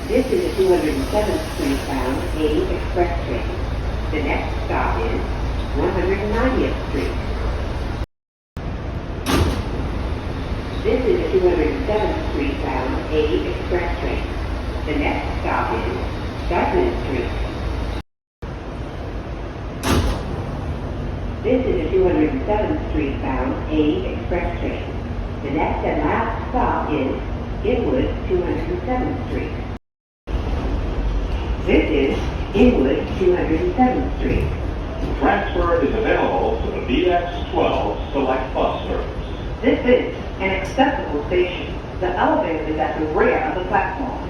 This is a 207th Street bound A express train. The next stop is 190th Street. This is a 207th Street bound A express train. The next stop is Dyckman Street. This is a 207th Street bound A express train. The next and last stop is Inwood-207 St. This is Inwood-207 St. Transfer is available to the BX12 Select Bus Service. This is an accessible station. The elevator is at the rear of the platform.